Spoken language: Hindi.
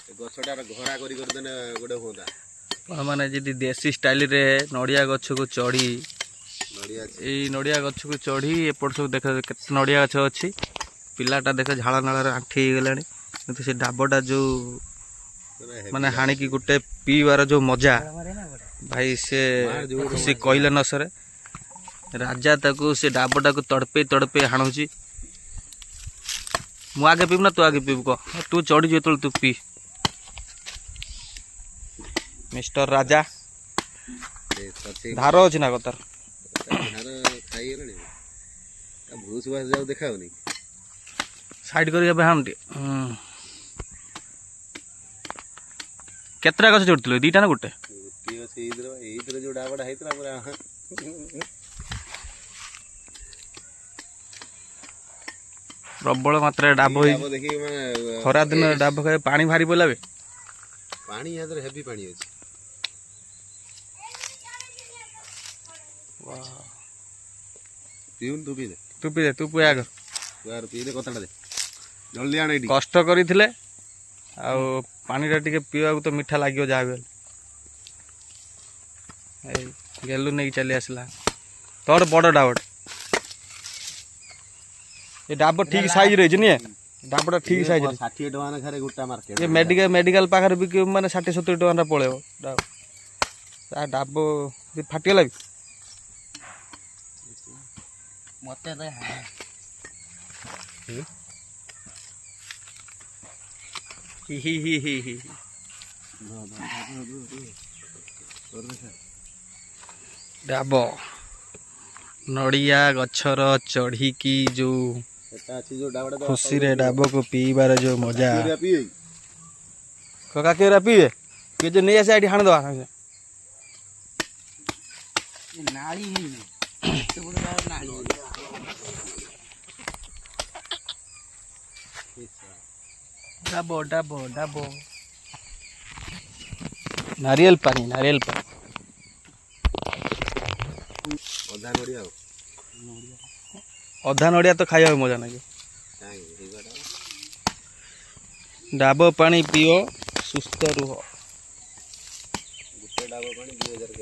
गछटार घरा करी देने गोटे होता माने जी देसी स्टाइल रे नड़िया गछ को चढ़ी नड़िया गछ को चढ़ी एपट सब देख नड़िया गछ अच्छी पिलाटा देख झाड़ नाल आंठी गला किंतु से डाबटा जो माने हाणिकी गोटे पीवार जो मजा भाई से कहले न सरे राजा ताकू से डाबटा को तड़पे तड़पे हाणुची मु आगे पीब ना तू आगे पीब कह तू चढ़ी जो तू पी मिस्टर राजा धार अच्छी ना कतार भूस भास जाऊ देखा साइड कर हम केतरा गछ जोड़ती दीटा ना गोटे जो डाबड़ा होता प्रबल मात्रा डाब खरा दिन डाब खाए पानी भारी पड़ा पानी यहाँ हेवी पानी अच्छी पीउन तू पी दे तू पिया कर यार पी दे कथाटा दे जल्दी आने कष्ट करथिले आ पानी टा पीवा तो मीठा लगे जहाँ भी गेलु नहीं चली आसला तोर बड़ डाबट ये डाब ठीक साइज रही नहीं डाबटा ठीक साइज 60 टका खारे गोटा मार्केट ये मेडिकल पाखर भी माने 60-70 टका पड़ेब डाब भी फाटीगला भी मते ही डाब नड़िया गछर चढ़ी जो खुशी रे डाब को पीबार जो मजा कका केरा पीए किए जो नहीं आसे हाण दवा नाली डाबो डाबो डाबो नारियल पानी अधा नड़िया तो खाया मजा ना डाब पानी पियो सुस्थ रुह गोटे डाब पानी 2000